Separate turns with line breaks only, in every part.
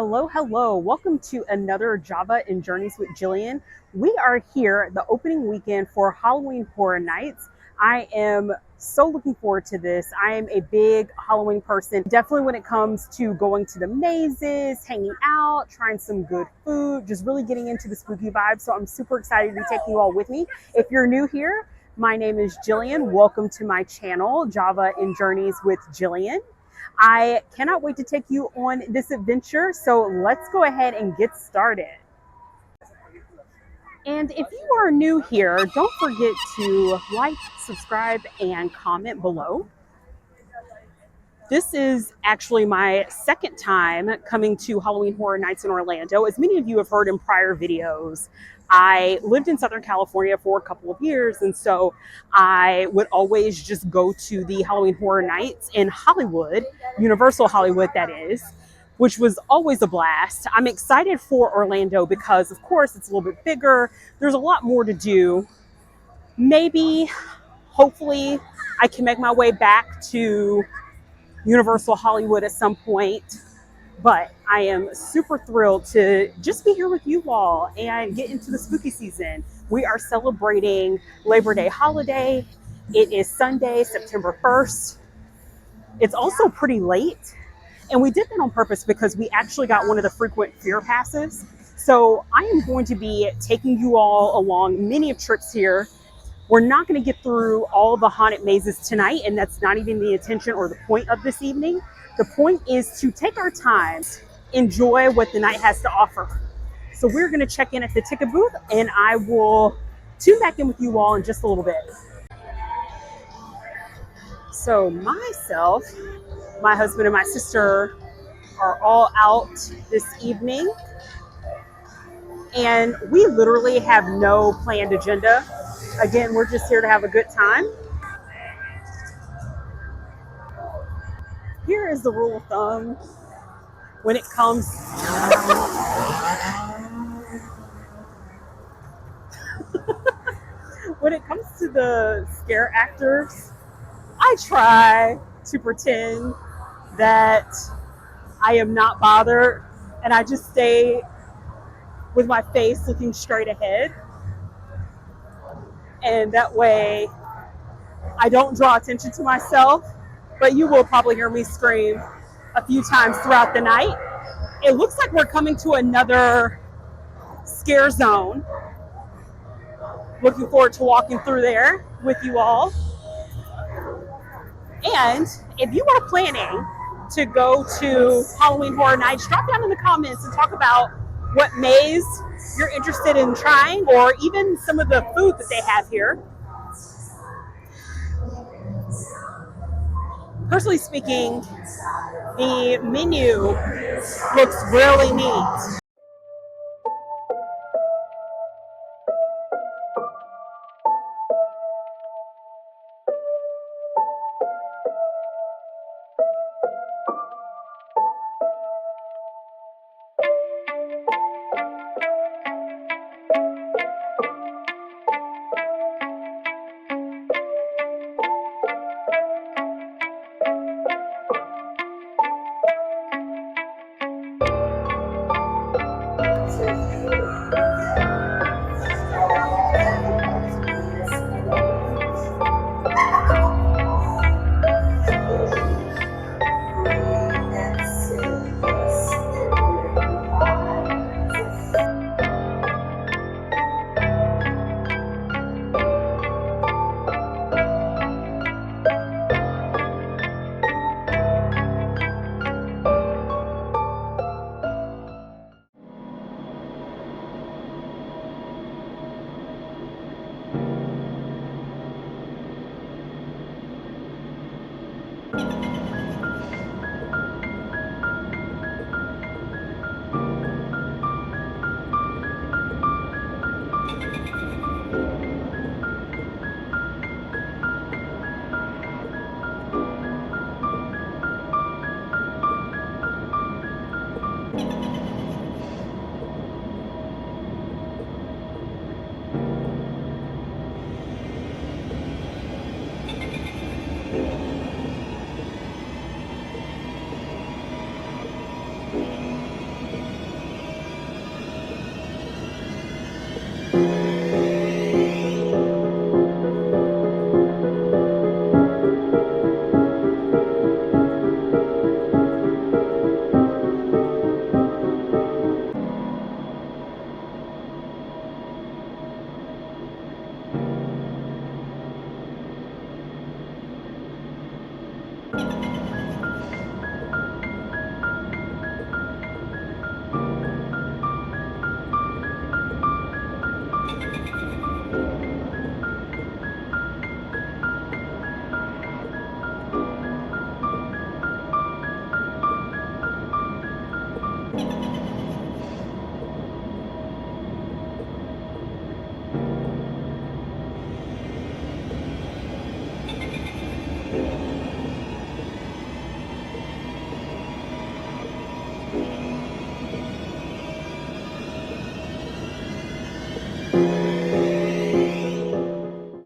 Hello, hello. Welcome to another Java and Journeys with Jillian. We are here the opening weekend for Halloween Horror Nights. I am so looking forward to this. I am a big Halloween person, definitely when it comes to going to the mazes, hanging out, trying some good food, just really getting into the spooky vibe. So I'm super excited to take you all with me. If you're new here, my name is Jillian. Welcome to my channel, Java and Journeys with Jillian. I cannot wait to take you on this adventure, so let's go ahead and get started. And if you are new here, don't forget to like, subscribe, and comment below. This is actually my second time coming to Halloween Horror Nights in Orlando. As many of you have heard in prior videos, I lived in Southern California for a couple of years, and so I would always just go to the Halloween Horror Nights in Hollywood, Universal Hollywood that is, which was always a blast. I'm excited for Orlando because, of course, it's a little bit bigger. There's a lot more to do. Maybe, hopefully, I can make my way back to Universal Hollywood at some point, but I am super thrilled to just be here with you all and get into the spooky season. We are celebrating Labor Day holiday. It is Sunday, September 1st. It's also pretty late, and we did that on purpose because we actually got one of the frequent fear passes. So I am going to be taking you all along many of trips here. We're not going to get through all the haunted mazes tonight, and that's not even the intention or the point of this evening. The point is to take our time, enjoy what the night has to offer. So we're going to check in at the ticket booth, and I will tune back in with you all in just a little bit. So myself, my husband, and my sister are all out this evening, and we literally have no planned agenda. Again, we're just here to have a good time. Here is the rule of thumb when it comes to the scare actors. I try to pretend that I am not bothered, and I just stay with my face looking straight ahead, and that way I don't draw attention to myself. But you will probably hear me scream a few times throughout the night. It looks like we're coming to another scare zone. Looking forward to walking through there with you all. And if you are planning to go to Halloween Horror Nights, drop down in the comments and talk about what maze you're interested in trying, or even some of the food that they have here. Personally speaking, the menu looks really neat.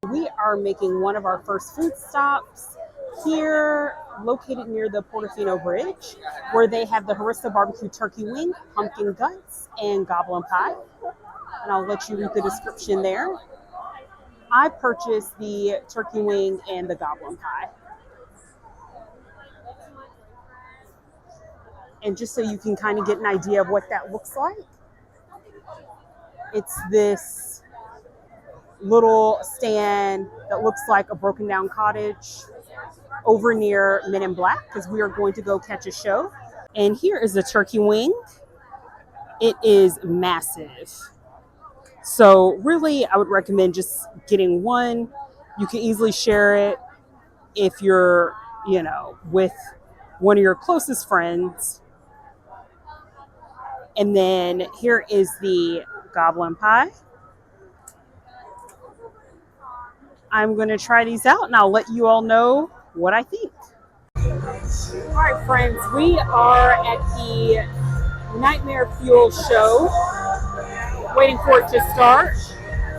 We are making one of our first food stops here, located near the Portofino Bridge, where they have the harissa barbecue turkey wing, pumpkin guts, and goblin pie. And I'll let you read the description there. I purchased the turkey wing and the goblin pie. And just so you can kind of get an idea of what that looks like, it's this little stand that looks like a broken down cottage over near Men in Black, because we are going to go catch a show. And here is the turkey wing. It is massive. So really, I would recommend just getting one. You can easily share it if you're, with one of your closest friends. And then here is the goblin pie. I'm going to try these out and I'll let you all know what I think. All right, friends, we are at the Nightmare Fuel show, waiting for it to start.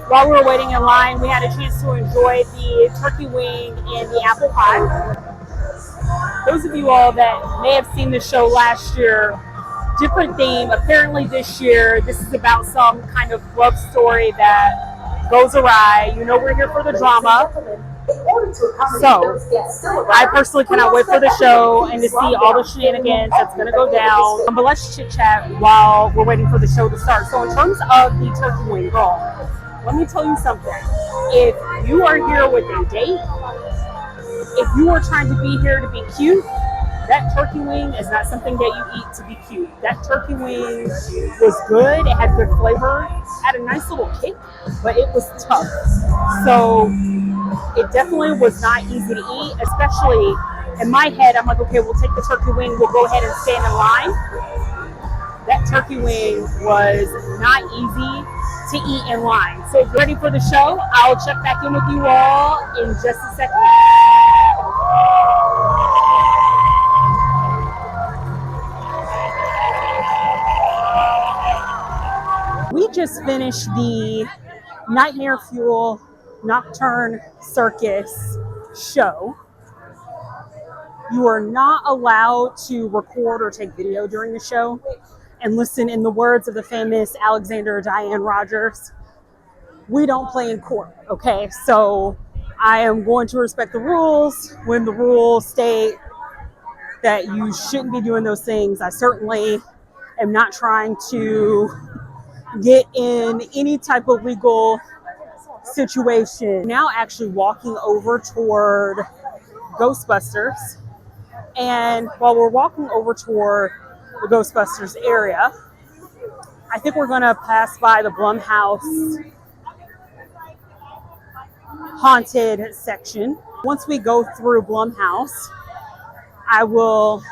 While we were waiting in line, we had a chance to enjoy the turkey wing and the apple pie. Those of you all that may have seen the show last year, different theme. Apparently this year, this is about some kind of love story that goes awry. We're here for the drama. So, I personally cannot wait for the show and to see all the shenanigans that's going to go down. But let's chit chat while we're waiting for the show to start. So, in terms of the turkey wing, girl, let me tell you something. If you are here with a date, if you are trying to be here to be cute, that turkey wing is not something that you eat to be cute. That turkey wing was good. It had good flavor. Had a nice little kick, but it was tough. So it definitely was not easy to eat, especially in my head. I'm like, okay, we'll take the turkey wing. We'll go ahead and stand in line. That turkey wing was not easy to eat in line. So if you're ready for the show, I'll check back in with you all in just a second. We just finished the Nightmare Fuel Nocturne Circus show. You are not allowed to record or take video during the show. And listen, in the words of the famous Alexander Diane Rogers, we don't play in court, okay? So I am going to respect the rules. When the rules state that you shouldn't be doing those things, I certainly am not trying to get in any type of legal situation. Now actually walking over toward Ghostbusters. And while we're walking over toward the Ghostbusters area, I think we're going to pass by the Blumhouse haunted section. Once we go through Blumhouse, I will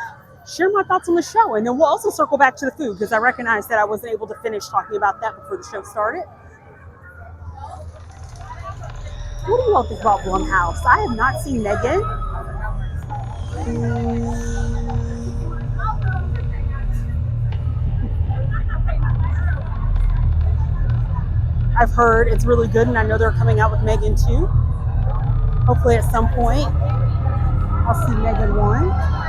share my thoughts on the show, and then we'll also circle back to the food because I recognize that I wasn't able to finish talking about that before the show started. What do you all think about Blumhouse? I have not seen Megan. I've heard it's really good, and I know they're coming out with Megan 2. Hopefully at some point I'll see Megan 1.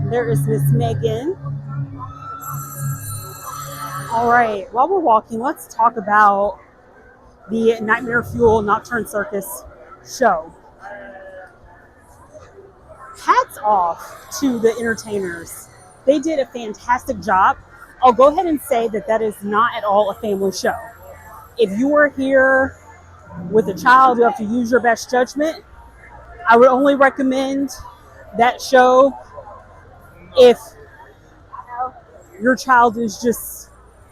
There is Miss Megan. All right, while we're walking, let's talk about the Nightmare Fuel Nocturne Circus show. Hats off to the entertainers. They did a fantastic job. I'll go ahead and say that that is not at all a family show. If you are here with a child, you have to use your best judgment. I would only recommend that show if your child is just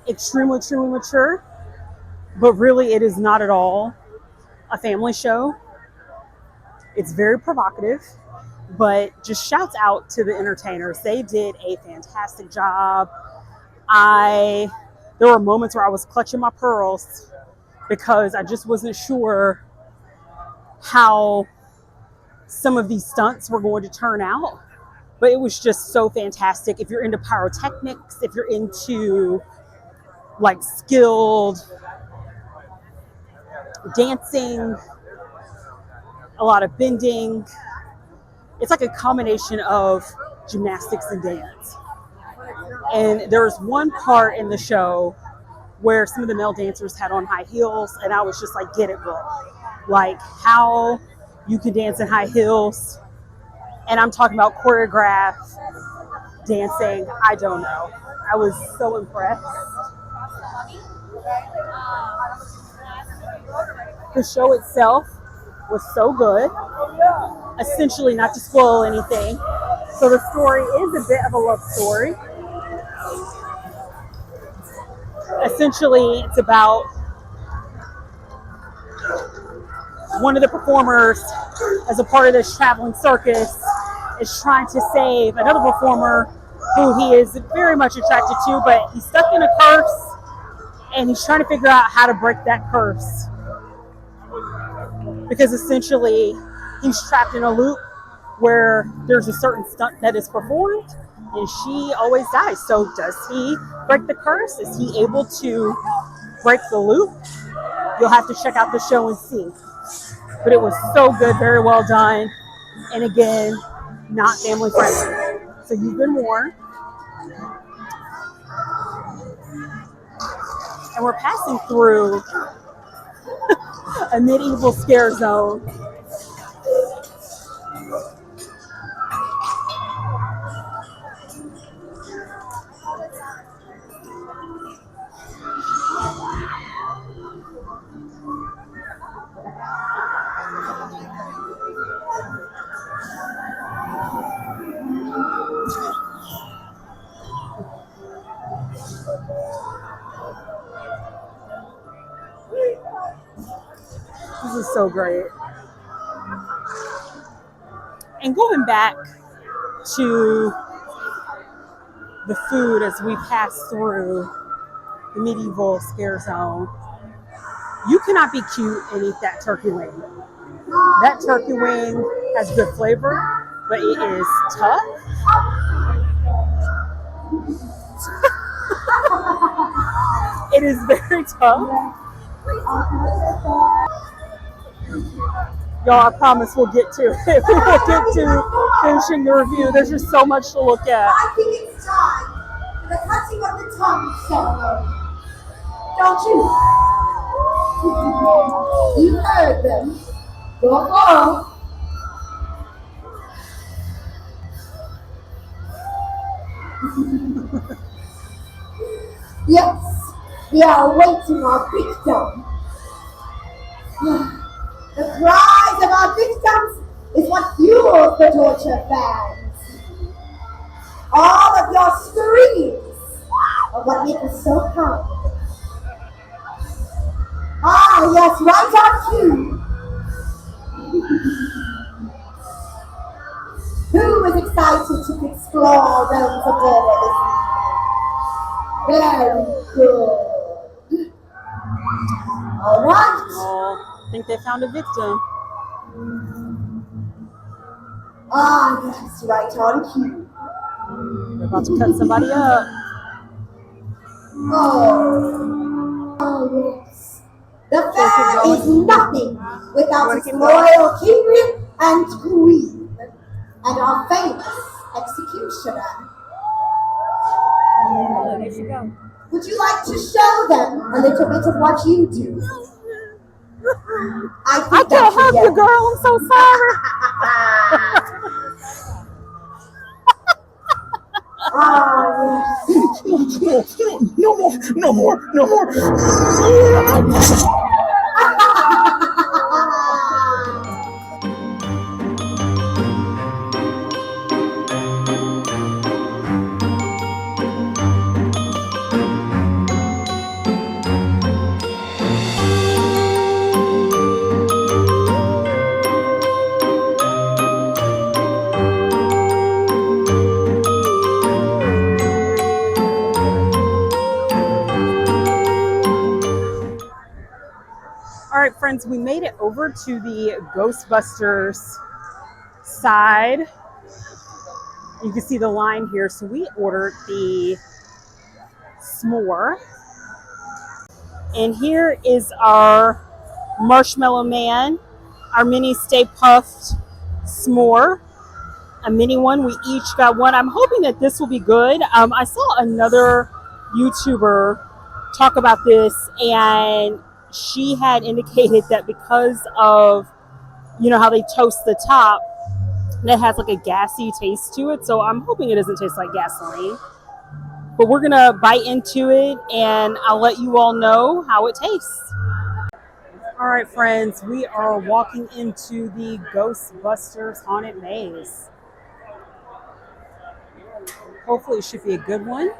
extremely, extremely mature. But really, it is not at all a family show. It's very provocative, but just shouts out to the entertainers. They did a fantastic job. There were moments where I was clutching my pearls because I just wasn't sure how some of these stunts were going to turn out. But it was just so fantastic. If you're into pyrotechnics, if you're into like skilled dancing, a lot of bending, it's like a combination of gymnastics and dance. And there's one part in the show where some of the male dancers had on high heels, and I was just like, get it, girl. Like, how you can dance in high heels, and I'm talking about choreographed dancing, I don't know. I was so impressed. The show itself was so good. Essentially, not to spoil anything. So the story is a bit of a love story. Essentially, it's about one of the performers, as a part of this traveling circus, is trying to save another performer who he is very much attracted to, but he's stuck in a curse, and he's trying to figure out how to break that curse. Because essentially, he's trapped in a loop where there's a certain stunt that is performed, and she always dies. So does he break the curse? Is he able to break the loop? You'll have to check out the show and see. But it was so good, very well done, and again, not family friendly. So you've been warned. And we're passing through a medieval scare zone. This is so great. And going back to the food as we pass through the medieval scare zone, you cannot be cute and eat that turkey wing. That turkey wing has good flavor, but it is tough. It is very tough. Y'all, I promise we'll get to it. We will get to finishing the review. There's just so much to look at.
I think it's time for the cutting of the tongue ceremony. Don't you? You heard them. Go on. Yes, we are awaiting our victim. The cries of our victims is what fuels the torture fans. All of your screams are what make us so powerful. Ah, yes, right on cue. Who is excited to explore realms of horror this evening? Very good. All right.
Oh, I think they found a victim.
Ah, yes, right on cue.
They're about to cut somebody up.
Oh, yes. The fair is nothing without its royal king and queen, and our famous executioner.
There you go.
Would you like to show them a little bit of what you do?
I can't help you, girl. I'm so sorry.
No more.
All right, friends, we made it over to the Ghostbusters side. You can see the line here. So we ordered the s'more. And here is our Marshmallow Man, our mini Stay Puffed s'more. A mini one. We each got one. I'm hoping that this will be good. I saw another YouTuber talk about this, and she had indicated that because of, you know, how they toast the top, that has like a gassy taste to it. So I'm hoping it doesn't taste like gasoline. But we're gonna bite into it and I'll let you all know how it tastes. All right, friends, we are walking into the Ghostbusters Haunted Maze. Hopefully it should be a good one.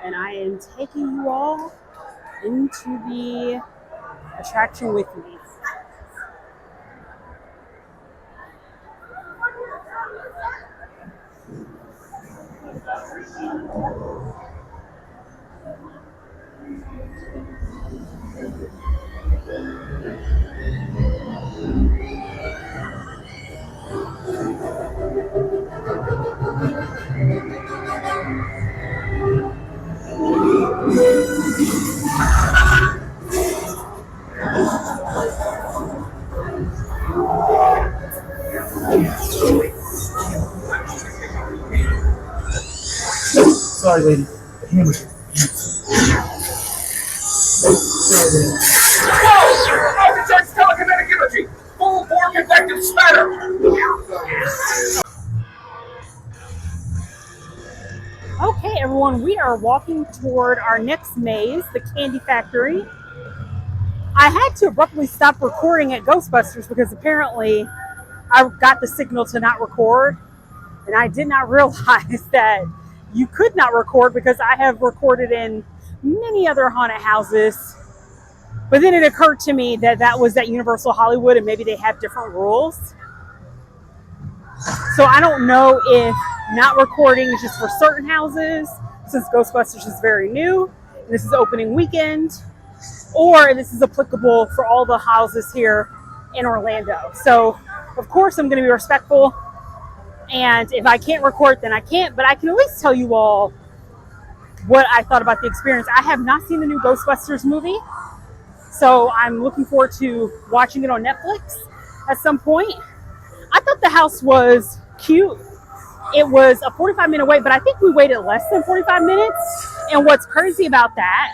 And I am taking you all into the attraction with me.
Sorry, lady. The hammer's. Whoa! Architect's telekinetic energy! Full bore convective spatter!
Okay, everyone, we are walking toward our next maze, the Candy Factory. I had to abruptly stop recording at Ghostbusters because apparently I got the signal to not record, and I did not realize that you could not record because I have recorded in many other haunted houses. But then it occurred to me that that was at Universal Hollywood and maybe they have different rules. So I don't know if not recording is just for certain houses, since Ghostbusters is very new, and this is opening weekend, or this is applicable for all the houses here in Orlando. So of course I'm going to be respectful, and if I can't record, then I can't, but I can at least tell you all what I thought about the experience. I have not seen the new Ghostbusters movie, so I'm looking forward to watching it on Netflix at some point. I thought the house was cute. It was a 45-minute wait, but I think we waited less than 45 minutes. And what's crazy about that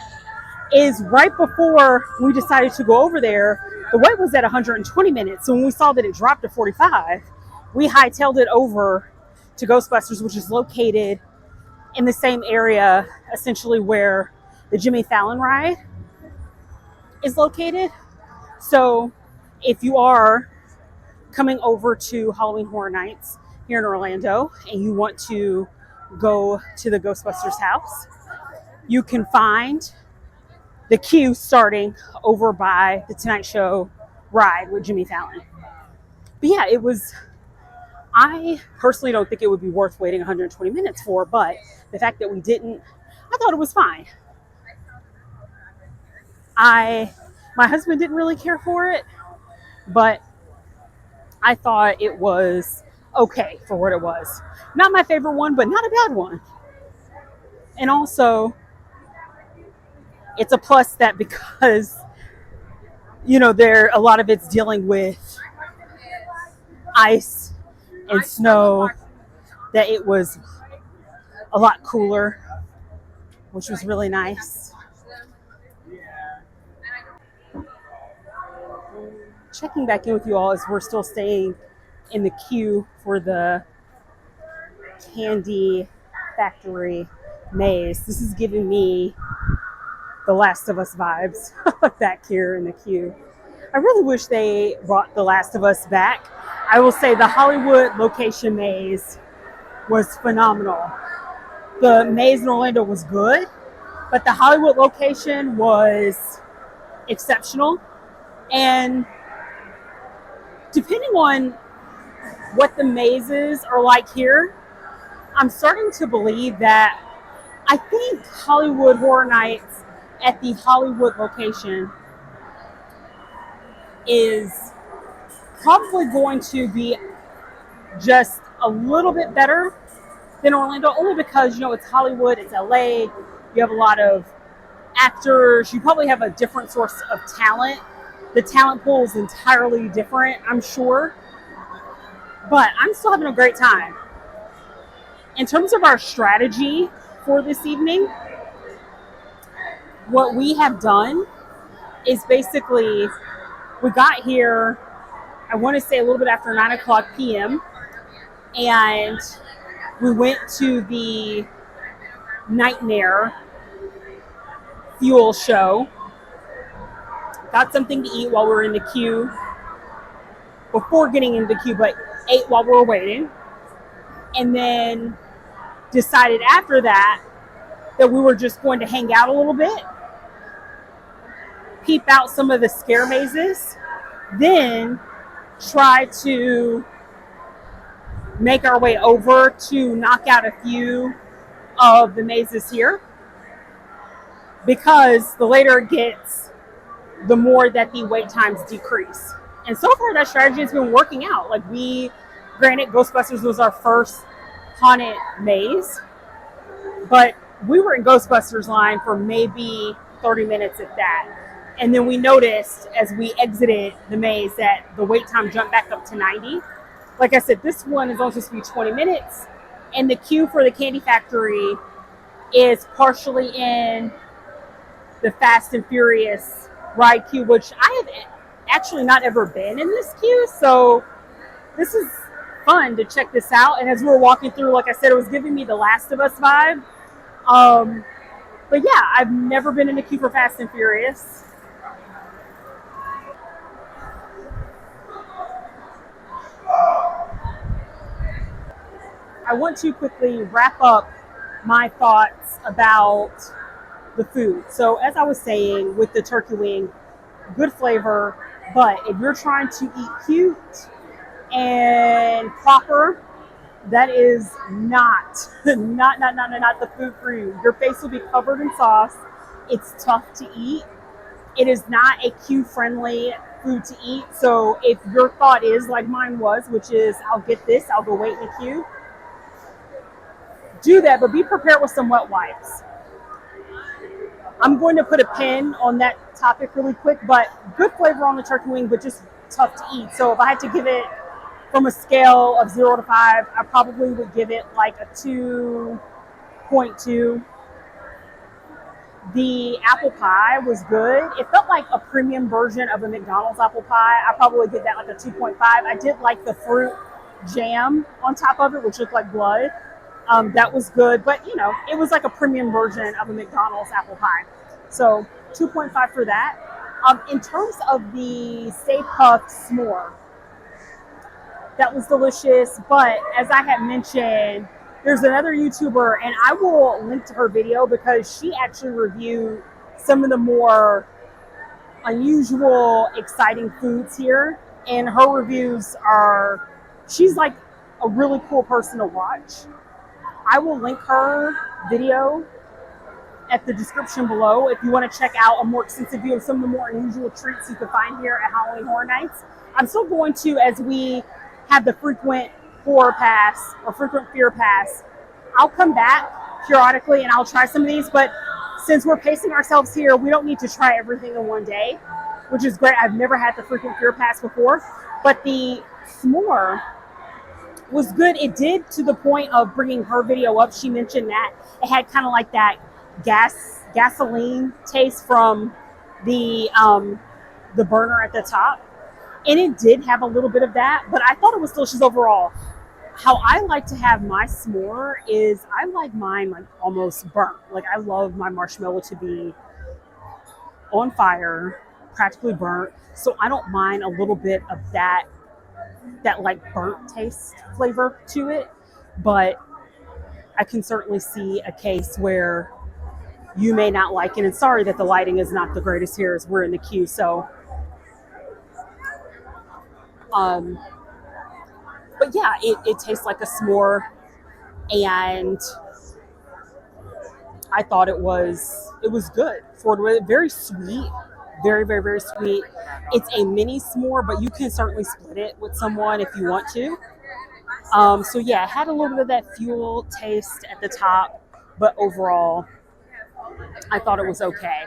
is right before we decided to go over there, the wait was at 120 minutes. So when we saw that it dropped to 45, we hightailed it over to Ghostbusters, which is located in the same area, essentially where the Jimmy Fallon ride is located. So if you are coming over to Halloween Horror Nights here in Orlando and you want to go to the Ghostbusters house, you can find the queue starting over by the Tonight Show ride with Jimmy Fallon. But yeah, I personally don't think it would be worth waiting 120 minutes for, but the fact that we didn't, I thought it was fine. My husband didn't really care for it, but I thought it was okay for what it was. Not my favorite one, but not a bad one. And also, it's a plus that because, you know, a lot of it's dealing with ice and snow, that it was a lot cooler, which was really nice. checking back in with you all as we're still staying in the queue for the Candy Factory maze. This is giving me the Last of Us vibes back here in the queue. I really wish they brought The Last of Us back. I will say the Hollywood location maze was phenomenal. The maze in Orlando was good, but the Hollywood location was exceptional. And depending on what the mazes are like here, I'm starting to believe that I think Hollywood Horror Nights at the Hollywood location is probably going to be just a little bit better than Orlando, only because, you know, it's Hollywood, it's LA, you have a lot of actors, you probably have a different source of talent. The talent pool is entirely different, I'm sure, but I'm still having a great time. In terms of our strategy for this evening, what we have done is basically, we got here, I want to say a little bit after 9 o'clock p.m. and we went to the Nightmare Fuel show, got something to eat while we were in the queue, before getting into the queue, but ate while we were waiting, and then decided after that we were just going to hang out a little bit, peep out some of the scare mazes, then try to make our way over to knock out a few of the mazes here, because the later it gets, the more that the wait times decrease. And so far that strategy has been working out. Like, granted, Ghostbusters was our first haunted maze, but we were in Ghostbusters line for maybe 30 minutes at that. And then we noticed as we exited the maze that the wait time jumped back up to 90. Like I said, this one is only supposed to be 20 minutes. And the queue for the Candy Factory is partially in the Fast and Furious ride queue, which I have actually not ever been in this queue. So this is fun to check this out. And as we were walking through, like I said, it was giving me the Last of Us vibe. But yeah, I've never been in a queue for Fast and Furious. I want to quickly wrap up my thoughts about the food. So as I was saying, with the turkey wing, good flavor, but if you're trying to eat cute and proper, that is not the food for you. Your face will be covered in sauce. It's tough to eat. It is not a queue-friendly food to eat. So if your thought is like mine was, which is I'll get this, I'll go wait in the queue, do that, but be prepared with some wet wipes. I'm going to put a pin on that topic really quick, but good flavor on the turkey wing, but just tough to eat. So if I had to give it from a scale of 0 to 5, I probably would give it like a 2.2. The apple pie was good. It felt like a premium version of a McDonald's apple pie. I probably would give that like a 2.5. I did like the fruit jam on top of it, which looked like blood. That was good, but you know, it was like a premium version of a McDonald's apple pie. So 2.5 for that. In terms of the Stay Puft s'more, that was delicious, but as I had mentioned, there's another YouTuber, and I will link to her video because she actually reviewed some of the more unusual, exciting foods here, and her reviews are, she's like a really cool person to watch. I will link her video at the description below if you want to check out a more extensive view of some of the more unusual treats you can find here at Halloween Horror Nights. I'm still going to, as we have the frequent horror pass or frequent fear pass, I'll come back periodically and I'll try some of these, but since we're pacing ourselves here, we don't need to try everything in one day, which is great. I've never had the frequent fear pass before, but the s'more was good. It did, to the point of bringing her video up, she mentioned that it had kind of like that gasoline taste from the burner at the top. And it did have a little bit of that, but I thought it was delicious overall. How I like to have my s'more is I like mine like almost burnt. Like I love my marshmallow to be on fire, practically burnt. So I don't mind a little bit of that like burnt taste flavor to it. But I can certainly see a case where you may not like it. And sorry that the lighting is not the greatest here as we're in the queue. So, but yeah, it tastes like a s'more, and I thought it was good for it. Very sweet, very very very sweet. It's a mini s'more, but you can certainly split it with someone if you want to. So yeah, it had a little bit of that fuel taste at the top, but overall, I thought it was okay.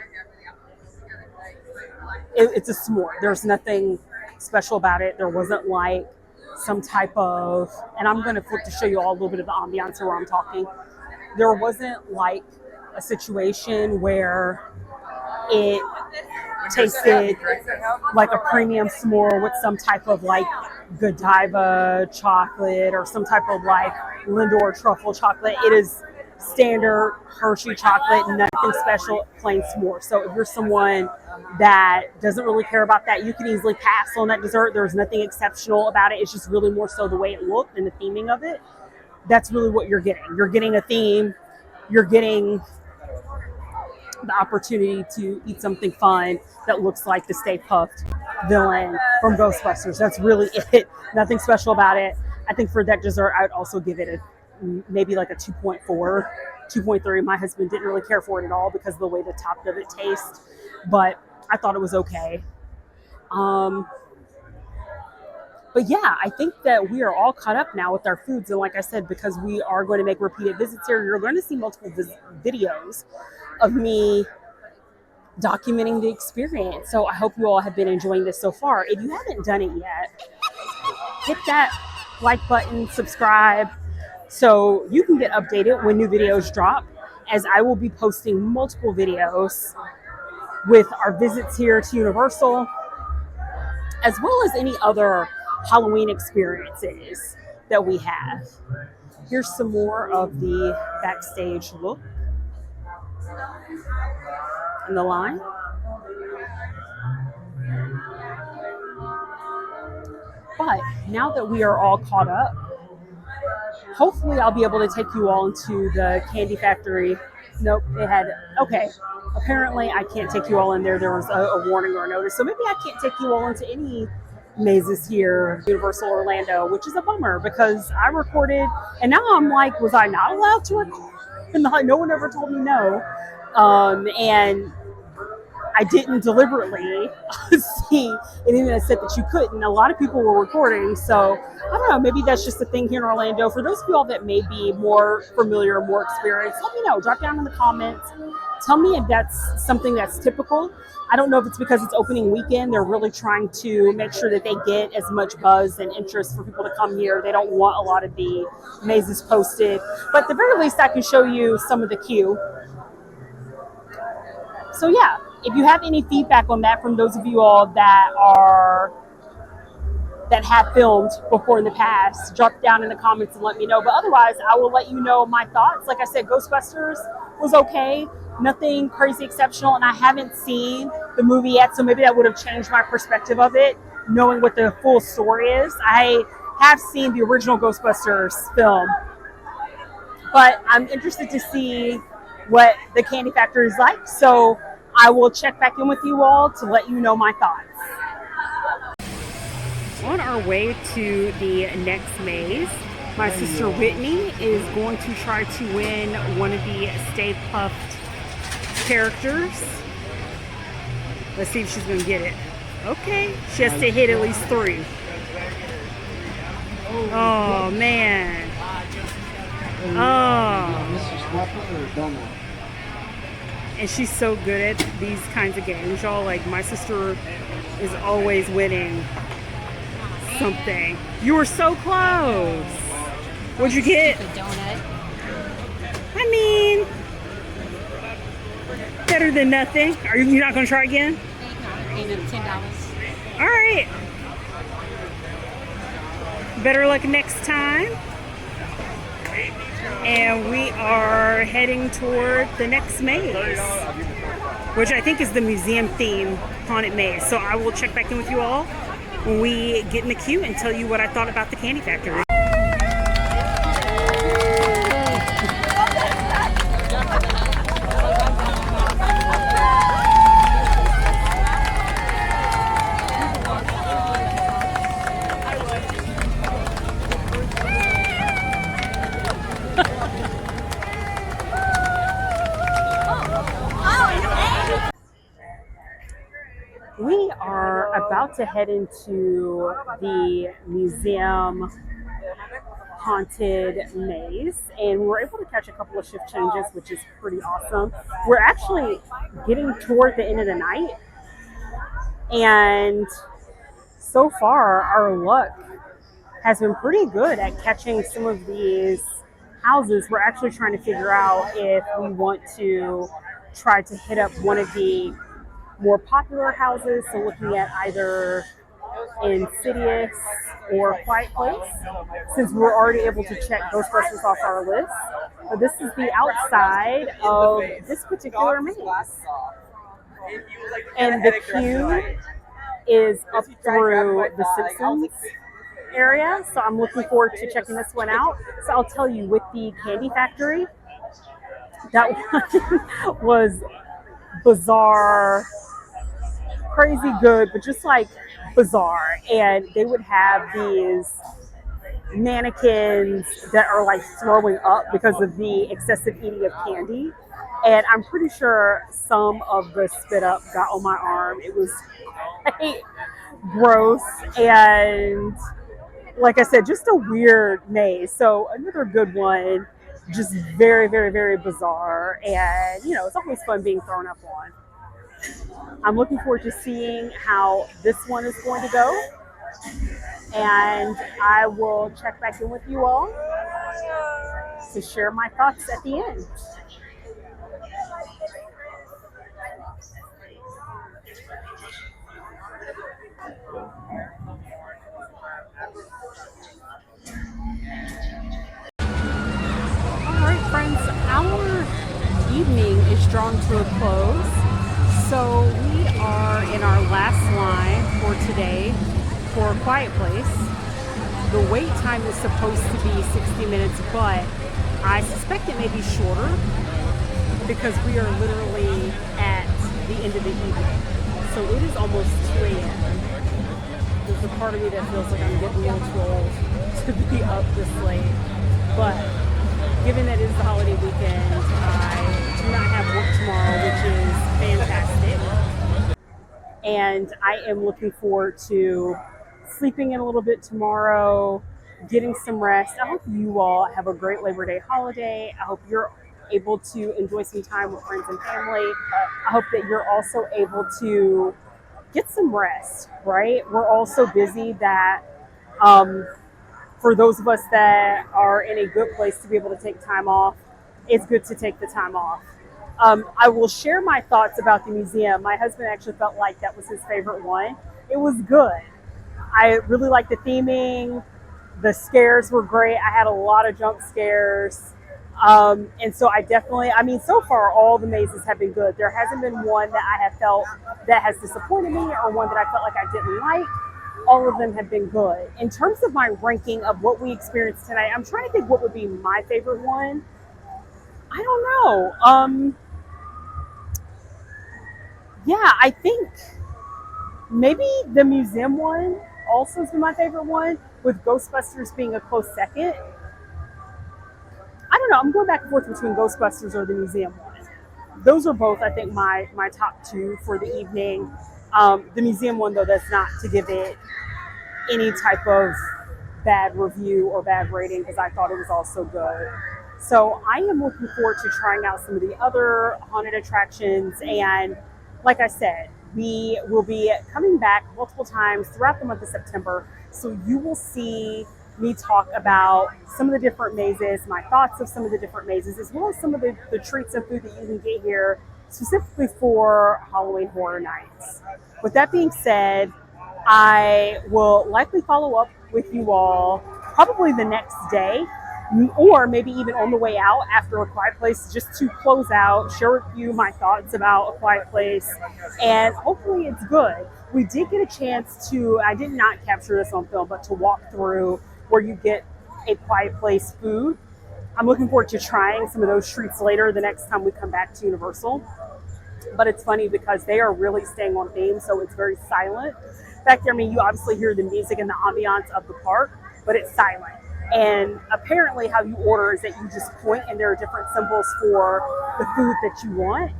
It's a s'more. There's nothing special about it. There wasn't like some type of, and I'm going to flip to show you all a little bit of the ambiance where I'm talking. There wasn't like a situation where it tasted like a premium s'more with some type of like Godiva chocolate or some type of like Lindor truffle chocolate. It is standard Hershey chocolate, nothing special, plain s'more. So if you're someone that doesn't really care about that, you can easily pass on that dessert. There's nothing exceptional about it. It's just really more so the way it looked and the theming of it. That's really what you're getting. You're getting a theme. You're getting the opportunity to eat something fun that looks like the Stay Puft villain from Ghostbusters. That's really it. Nothing special about it. I think for that dessert, I would also give it maybe like a 2.4, 2.3. My husband didn't really care for it at all because of the way the top of it tastes, but I thought it was okay. But yeah, I think that we are all caught up now with our foods. And like I said, because we are going to make repeated visits here, you're going to see multiple videos of me documenting the experience. So I hope you all have been enjoying this so far. If you haven't done it yet, hit that like button, subscribe, so you can get updated when new videos drop, as I will be posting multiple videos with our visits here to Universal, as well as any other Halloween experiences that we have. Here's some more of the backstage look and the line. But now that we are all caught up, hopefully I'll be able to take you all into the candy factory. Nope, it had, okay. Apparently I can't take you all in there. There was a warning or a notice. So maybe I can't take you all into any mazes here, Universal Orlando, which is a bummer because I recorded, and now I'm like, was I not allowed to record? And no one ever told me no. And I didn't deliberately see anything that said that you couldn't. A lot of people were recording, so I don't know, maybe that's just a thing here in Orlando. For those of you all that may be more familiar, more experienced, let me know. Drop down in the comments. Tell me if that's something that's typical. I don't know if it's because it's opening weekend. They're really trying to make sure that they get as much buzz and interest for people to come here. They don't want a lot of the mazes posted. But at the very least, I can show you some of the queue. So yeah, if you have any feedback on that from those of you all that have filmed before in the past, drop down in the comments and let me know. But otherwise, I will let you know my thoughts. Like I said, Ghostbusters was okay. Nothing crazy exceptional, and I haven't seen the movie yet, so maybe that would have changed my perspective of it, knowing what the full story is. I have seen the original Ghostbusters film, but I'm interested to see what the candy factory is like, so I will check back in with you all to let you know my thoughts. On our way to the next maze, my sister Whitney is going to try to win one of the Stay Puft characters. Let's see if she's going to get it. Okay, she has to hit at least 3. Oh, man. Oh. And she's so good at these kinds of games, y'all. Like, my sister is always winning something. You were so close. What'd you get?
A donut.
I mean, better than nothing. Are you not going to try again?
$10.
All right. Better luck next time. And we are heading toward the next maze, which I think is the museum theme haunted maze. So I will check back in with you all when we get in the queue and tell you what I thought about the candy factory. We are about to head into the museum haunted maze, and we were able to catch a couple of shift changes, which is pretty awesome. We're actually getting toward the end of the night, and so far our luck has been pretty good at catching some of these houses. We're actually trying to figure out if we want to try to hit up one of the more popular houses, so looking at either Insidious or AQuietPlace, since we're already able to check Ghostbusters off our list. But this is the outside of this particular maze. And the queue is up through the Simpsons area, so I'm looking forward to checking this one out. So I'll tell you, with the candy factory, that one was bizarre, crazy good, but just like bizarre. And they would have these mannequins that are like throwing up because of the excessive eating of candy, and I'm pretty sure some of the spit up got on my arm. It was quite gross, and like I said, just a weird maze. So another good one, just very, very, very bizarre, and you know, it's always fun being thrown up on. I'm looking forward to seeing how this one is going to go, and I will check back in with you all to share my thoughts at the end. All right, friends, our evening is drawn to a close. So we are in our last line for today for AQuietPlace. The wait time is supposed to be 60 minutes, but I suspect it may be shorter because we are literally at the end of the evening. So it is almost 2 a.m. There's a part of me that feels like I'm getting a little too old to be up this late. But given that it is the holiday weekend, I do not have work tomorrow, which is fantastic. And I am looking forward to sleeping in a little bit tomorrow, getting some rest. I hope you all have a great Labor Day holiday. I hope you're able to enjoy some time with friends and family. I hope that you're also able to get some rest, right? We're all so busy that for those of us that are in a good place to be able to take time off, it's good to take the time off. I will share my thoughts about the museum. My husband actually felt like that was his favorite one. It was good. I really liked the theming. The scares were great. I had a lot of jump scares. And so I definitely, I mean, so far all the mazes have been good. There hasn't been one that I have felt that has disappointed me or one that I felt like I didn't like. All of them have been good. In terms of my ranking of what we experienced tonight, I'm trying to think what would be my favorite one. I don't know. Yeah, I think maybe the museum one also has been my favorite one, with Ghostbusters being a close second. I don't know. I'm going back and forth between Ghostbusters or the museum one. Those are both, I think, my top two for the evening. The museum one, though, that's not to give it any type of bad review or bad rating, because I thought it was also good. So I am looking forward to trying out some of the other haunted attractions. And like I said, we will be coming back multiple times throughout the month of September. So you will see me talk about some of the different mazes, my thoughts of some of the different mazes, as well as some of the treats and food that you can get here specifically for Halloween Horror Nights. With that being said, I will likely follow up with you all probably the next day, or maybe even on the way out after A Quiet Place, just to close out, share with you my thoughts about A Quiet Place, and hopefully it's good. We did get a chance to, I did not capture this on film, but to walk through where you get A Quiet Place food. I'm looking forward to trying some of those treats later the next time we come back to Universal. But it's funny because they are really staying on theme, so it's very silent. Back there, I mean, you obviously hear the music and the ambiance of the park, but it's silent. And apparently how you order is that you just point and there are different symbols for the food that you want.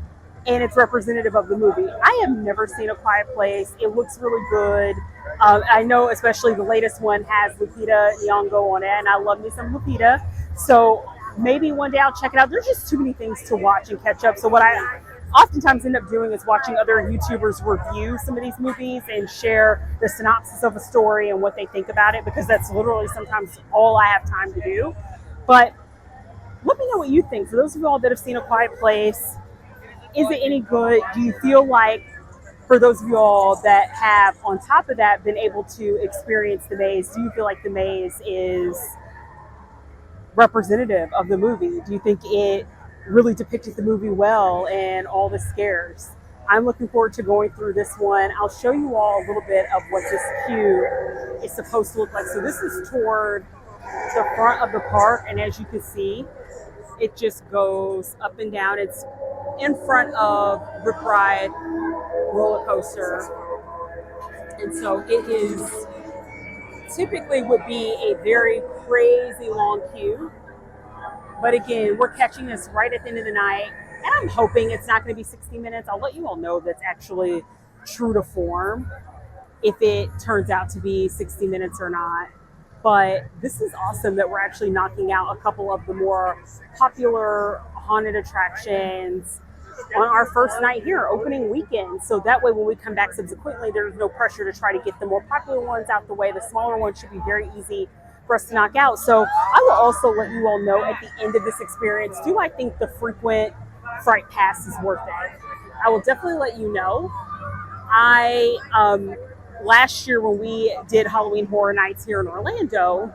And it's representative of the movie. I have never seen A Quiet Place. It looks really good. I know especially the latest one has Lupita Nyong'o on it, and I love me some Lupita. So maybe one day I'll check it out. There's just too many things to watch and catch up. So what I oftentimes end up doing is watching other YouTubers review some of these movies and share the synopsis of a story and what they think about it, because that's literally sometimes all I have time to do. But let me know what you think. For those of you all that have seen A Quiet Place, is it any good? Do you feel like, for those of you all that have, on top of that, been able to experience the maze, do you feel like the maze is representative of the movie? Do you think it really depicted the movie well and all the scares? I'm looking forward to going through this one. I'll show you all a little bit of what this queue is supposed to look like. So this is toward the front of the park, and as you can see, it just goes up and down. It's in front of Rip Ride roller coaster, and so it is typically would be a very crazy long queue. But again, we're catching this right at the end of the night, and I'm hoping it's not going to be 60 minutes. I'll let you all know that's actually true to form if it turns out to be 60 minutes or not. But this is awesome that we're actually knocking out a couple of the more popular haunted attractions on our first night here, opening weekend. So that way when we come back subsequently, there's no pressure to try to get the more popular ones out the way. The smaller ones should be very easy for us to knock out. So I will also let you all know at the end of this experience, do I think the frequent Fright Pass is worth it? I will definitely let you know. Last year when we did Halloween Horror Nights here in Orlando,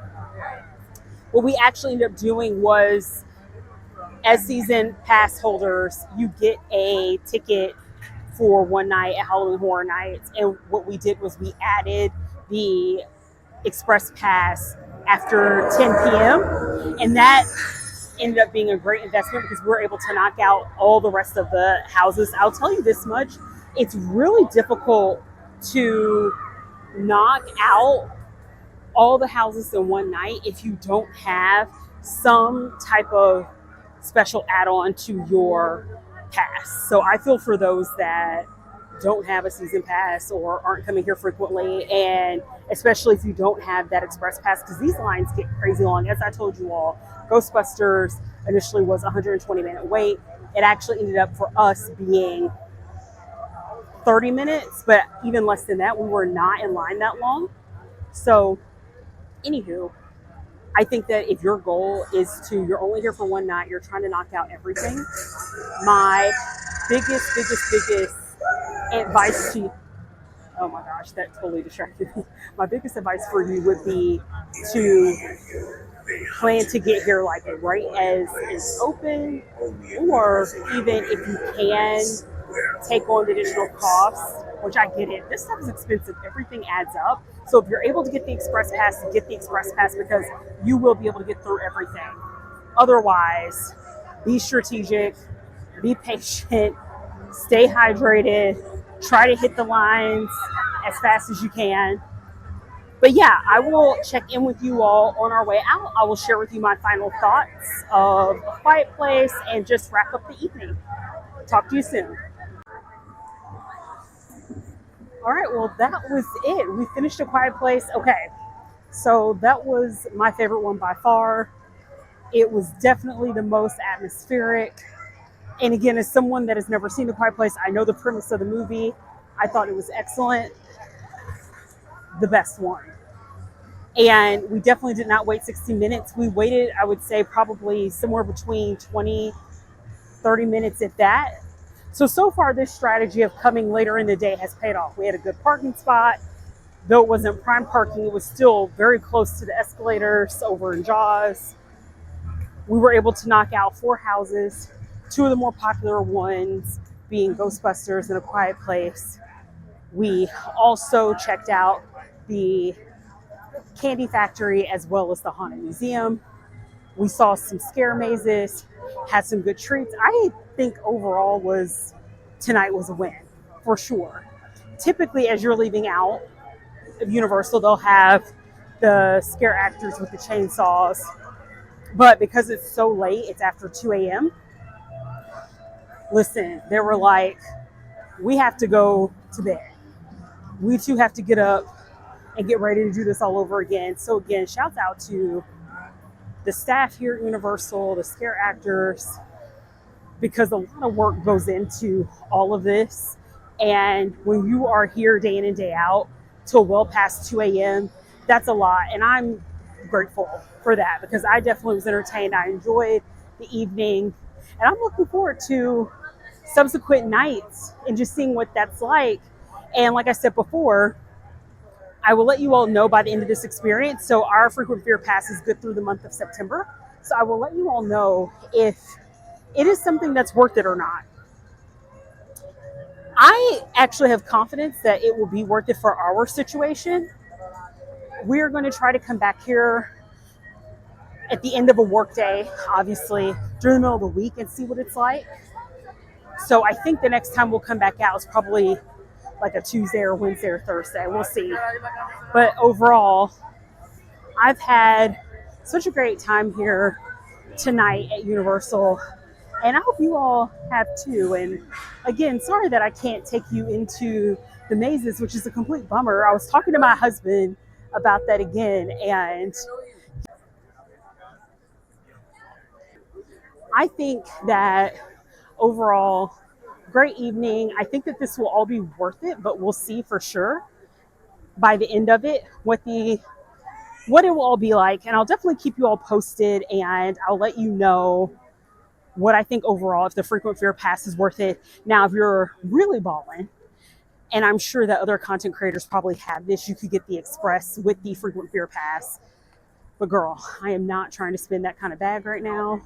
what we actually ended up doing was, as season pass holders, you get a ticket for one night at Halloween Horror Nights. And what we did was we added the express pass after 10 p.m. And that ended up being a great investment because we were able to knock out all the rest of the houses. I'll tell you this much, it's really difficult to knock out all the houses in one night if you don't have some type of special add-on to your pass. So I feel for those that don't have a season pass or aren't coming here frequently, and especially if you don't have that express pass, because these lines get crazy long. As I told you all, Ghostbusters initially was a 120-minute wait. It actually ended up for us being 30 minutes, but even less than that. We were not in line that long. So anywho, I think that if your goal is you're only here for one night, you're trying to knock out everything, my biggest advice to you, oh my gosh, that totally distracted me. My biggest advice for you would be to plan to get here like right as it's open, or even if you can take on the additional costs, which I get it. This stuff is expensive. Everything adds up. So if you're able to get the express pass, get the express pass, because you will be able to get through everything. Otherwise, be strategic, be patient, stay hydrated, try to hit the lines as fast as you can. But yeah, I will check in with you all on our way out. I will share with you my final thoughts of A Quiet Place and just wrap up the evening. Talk to you soon. All right, well, that was it. We finished A Quiet Place. Okay, so that was my favorite one by far. It was definitely the most atmospheric. And again, as someone that has never seen A Quiet Place, I know the premise of the movie. I thought it was excellent. The best one. And we definitely did not wait 60 minutes. We waited, I would say, probably somewhere between 20, 30 minutes at that. So far, this strategy of coming later in the day has paid off. We had a good parking spot. Though it wasn't prime parking, it was still very close to the escalators over in Jaws. We were able to knock out 4 houses, 2 of the more popular ones being Ghostbusters and AQuietPlace. We also checked out the Candy Factory as well as the Haunted Museum. We saw some scare mazes, had some good treats. I think overall tonight was a win for sure. Typically, as you're leaving out of Universal, they'll have the scare actors with the chainsaws. But because it's so late, it's after 2 a.m. Listen, they were like, we have to go to bed. We too have to get up and get ready to do this all over again. So again, shouts out to the staff here at Universal, the scare actors, because a lot of work goes into all of this. And when you are here day in and day out till well past 2 a.m., that's a lot. And I'm grateful for that because I definitely was entertained. I enjoyed the evening. And I'm looking forward to subsequent nights and just seeing what that's like. And like I said before, I will let you all know by the end of this experience. So our frequent fear pass is good through the month of September. So I will let you all know if it is something that's worth it or not. I actually have confidence that it will be worth it for our situation. We're going to try to come back here at the end of a work day, obviously, during the middle of the week and see what it's like. So I think the next time we'll come back out is probably like a Tuesday or Wednesday or Thursday. We'll see. But overall, I've had such a great time here tonight at Universal. And I hope you all have too. And again, sorry that I can't take you into the mazes, which is a complete bummer. I was talking to my husband about that again. And I think that overall, great evening. I think that this will all be worth it, but we'll see for sure by the end of it what it will all be like. And I'll definitely keep you all posted and I'll let you know what I think overall, if the frequent fear pass is worth it. Now, if you're really balling, and I'm sure that other content creators probably have this, you could get the express with the frequent fear pass. But girl, I am not trying to spend that kind of bag right now.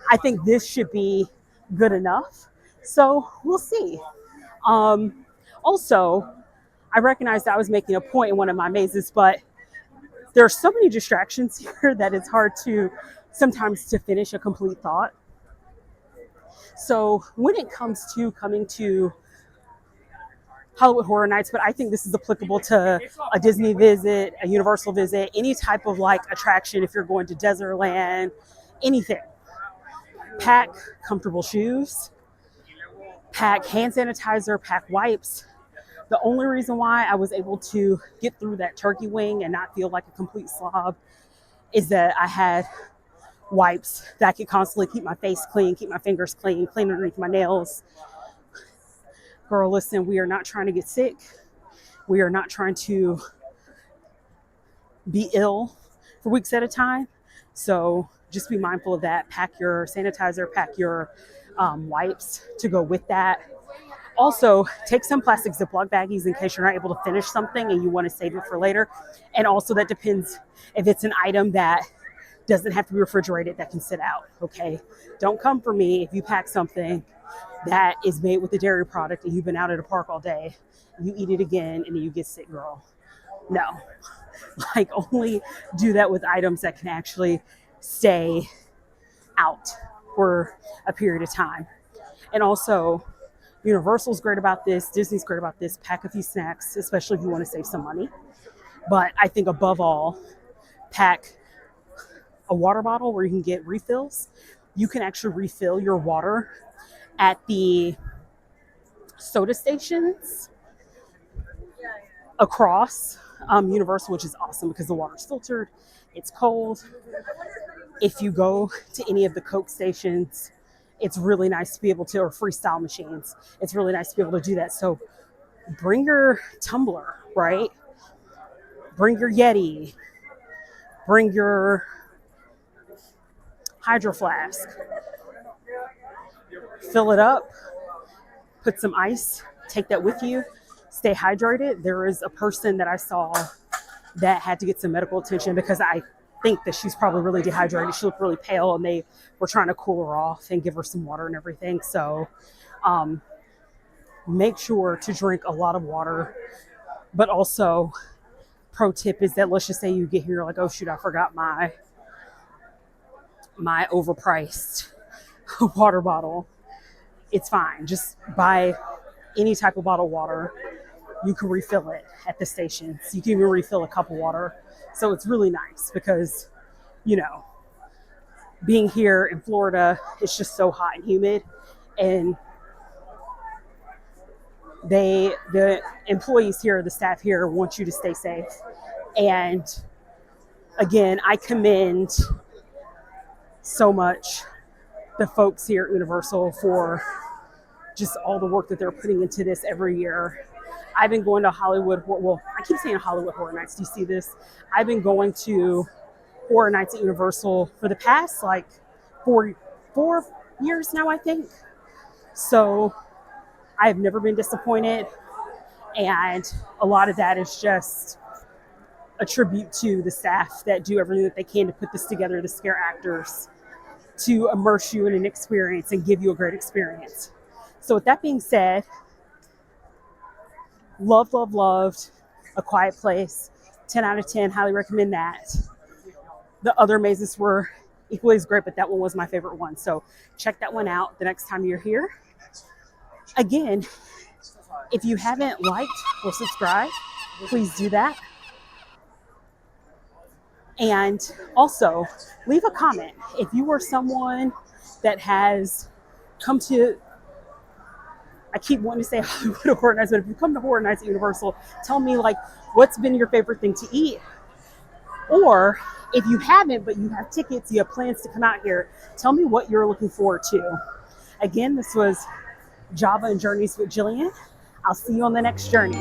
I think this should be good enough. So we'll see. Also, I recognized I was making a point in one of my mazes, but there are so many distractions here that it's hard to sometimes to finish a complete thought. So when it comes to coming to Hollywood Horror Nights, but I think this is applicable to a Disney visit, a Universal visit, any type of like attraction if you're going to Desertland, anything. Pack comfortable shoes, pack hand sanitizer, pack wipes. The only reason why I was able to get through that turkey wing and not feel like a complete slob is that I had wipes that I could constantly keep my face clean, keep my fingers clean, clean underneath my nails. Girl, listen, we are not trying to get sick. We are not trying to be ill for weeks at a time. So just be mindful of that. Pack your sanitizer, pack your wipes to go with that. Also, take some plastic Ziploc baggies in case you're not able to finish something and you want to save it for later. And also that depends if it's an item that doesn't have to be refrigerated, that can sit out, okay? Don't come for me if you pack something that is made with a dairy product and you've been out at a park all day, you eat it again and then you get sick, girl. No, like only do that with items that can actually stay out for a period of time. And also, Universal's great about this, Disney's great about this, pack a few snacks, especially if you want to save some money. But I think above all, pack a water bottle where you can get refills. You can actually refill your water at the soda stations across Universal, which is awesome because the water's filtered, it's cold. If you go to any of the Coke stations, it's really nice to be able to, or freestyle machines, it's really nice to be able to do that. So bring your tumbler, right? Bring your Yeti, bring your hydro flask, fill it up, put some ice, take that with you. stay hydrated. There is a person that I saw that had to get some medical attention because I think that she's probably really dehydrated. She looked really pale, and they were trying to cool her off and give her some water and everything. So make sure to drink a lot of water. But also, pro tip is that, let's just say you get here, you're like, oh shoot, I forgot my overpriced water bottle. It's fine. Just buy any type of bottled water. You can refill it at the stations. You can even refill a cup of water. So it's really nice because, being here in Florida, it's just so hot and humid, and the employees here, the staff here, want you to stay safe. And again, I commend so much the folks here at Universal for just all the work that they're putting into this every year. I've been going to I keep saying Hollywood Horror Nights. Do you see this? I've been going to Horror Nights at Universal for the past like 4 years now, I think. So I've never been disappointed. And a lot of that is just a tribute to the staff that do everything that they can to put this together, to scare actors, to immerse you in an experience and give you a great experience. So with that being said, loved A Quiet Place. 10 out of 10, highly recommend that. The other mazes were equally as great, but that one was my favorite one. So check that one out the next time you're here. Again, if you haven't liked or subscribed, please do that. And also, leave a comment. If you are someone that has come to, I keep wanting to say Hollywood Horror Nights, but if you come to Horror Nights at Universal, tell me like what's been your favorite thing to eat. Or if you haven't, but you have tickets, you have plans to come out here, tell me what you're looking forward to. Again, this was Java and Journeys with Jillian. I'll see you on the next journey.